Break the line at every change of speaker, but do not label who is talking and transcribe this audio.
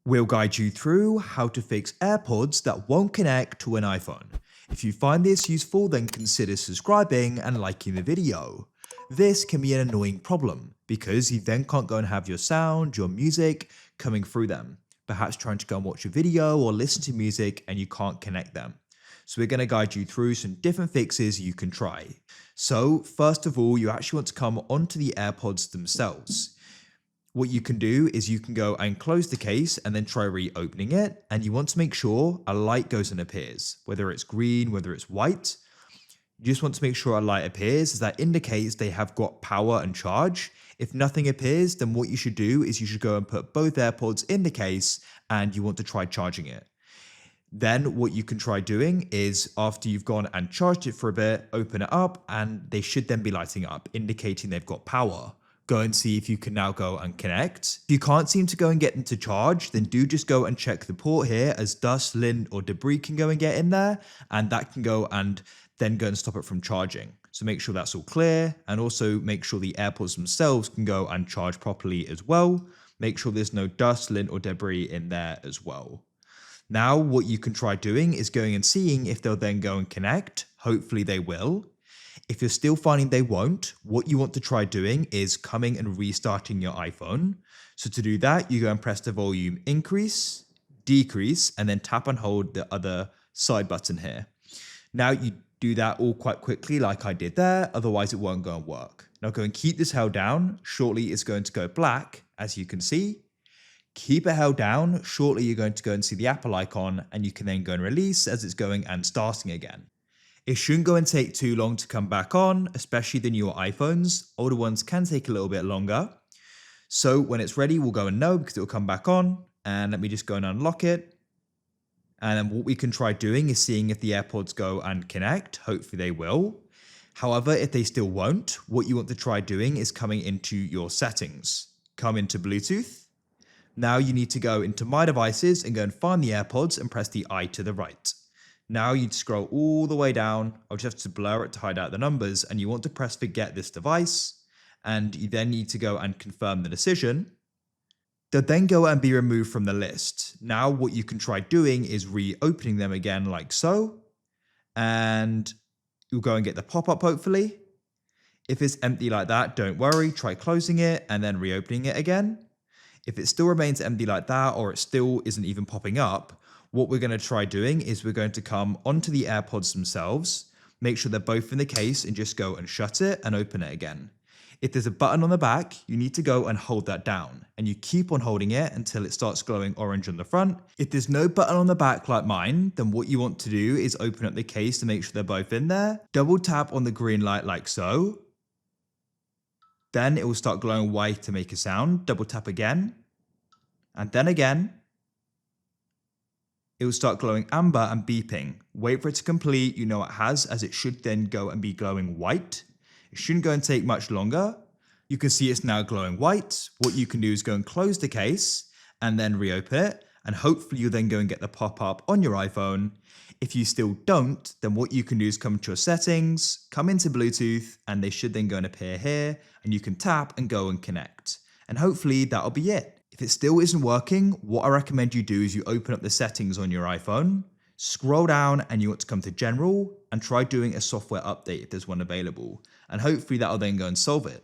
We'll guide you through how to fix AirPods that won't connect to an iPhone. If you find this useful, then consider subscribing and liking the video. This can be an annoying problem because you then can't go and have your sound, your music coming through them. Perhaps trying to go and watch a video or listen to music and you can't connect them. So we're going to guide you through some different fixes you can try. So first of all, you actually want to come onto the AirPods themselves. What you can do is you can go and close the case and then try reopening it. And you want to make sure a light goes and appears, whether it's green, whether it's white. You just want to make sure a light appears, as that indicates they have got power and charge. If nothing appears, then what you should do is you should go and put both AirPods in the case and you want to try charging it. Then what you can try doing is after you've gone and charged it for a bit, open it up and they should then be lighting up, indicating they've got power. Go and see if you can now go and connect. If you can't seem to go and get them to charge, then do just go and check the port here, as dust, lint or debris can go and get in there, and that can go and then go and stop it from charging. So make sure that's all clear, and also make sure the AirPods themselves can go and charge properly as well. Make sure there's no dust, lint or debris in there as well. Now what you can try doing is going and seeing if they'll then go and connect. Hopefully they will. If you're still finding they won't, what you want to try doing is coming and restarting your iPhone. So to do that, you go and press the volume increase, decrease, and then tap and hold the other side button here. Now you do that all quite quickly like I did there, otherwise it won't go and work. Now go and keep this held down. Shortly it's going to go black, as you can see. Keep it held down. Shortly you're going to go and see the Apple icon, and you can then go and release as it's going and starting again. It shouldn't go and take too long to come back on, especially the newer iPhones. Older ones can take a little bit longer. So when it's ready, we'll go and know because it will come back on. And let me just go and unlock it. And then what we can try doing is seeing if the AirPods go and connect. Hopefully they will. However, if they still won't, what you want to try doing is coming into your settings. Come into Bluetooth. Now you need to go into My Devices and go and find the AirPods and press the I to the right. Now you scroll all the way down. I'll just have to blur it to hide out the numbers, and you want to press forget this device, and you then need to go and confirm the decision. They'll then go and be removed from the list. Now what you can try doing is reopening them again like so, and you'll go and get the pop-up hopefully. If it's empty like that, don't worry, try closing it and then reopening it again. If it still remains empty like that, or it still isn't even popping up, what we're going to try doing is we're going to come onto the AirPods themselves, make sure they're both in the case, and just go and shut it and open it again. If there's a button on the back, you need to go and hold that down, and you keep on holding it until it starts glowing orange on the front. If there's no button on the back like mine, then what you want to do is open up the case to make sure they're both in there. Double tap on the green light like so. Then it will start glowing white to make a sound. Double tap again, and then again. It will start glowing amber and beeping. Wait for it to complete, you know it has, as it should then go and be glowing white. It shouldn't go and take much longer. You can see it's now glowing white. What you can do is go and close the case and then reopen it, and hopefully you'll then go and get the pop-up on your iPhone. If you still don't, then what you can do is come to your settings, come into Bluetooth, and they should then go and appear here, and you can tap and go and connect. And hopefully that'll be it. If it still isn't working, what I recommend you do is you open up the settings on your iPhone, scroll down, and you want to come to General and try doing a software update if there's one available. And hopefully that'll then go and solve it.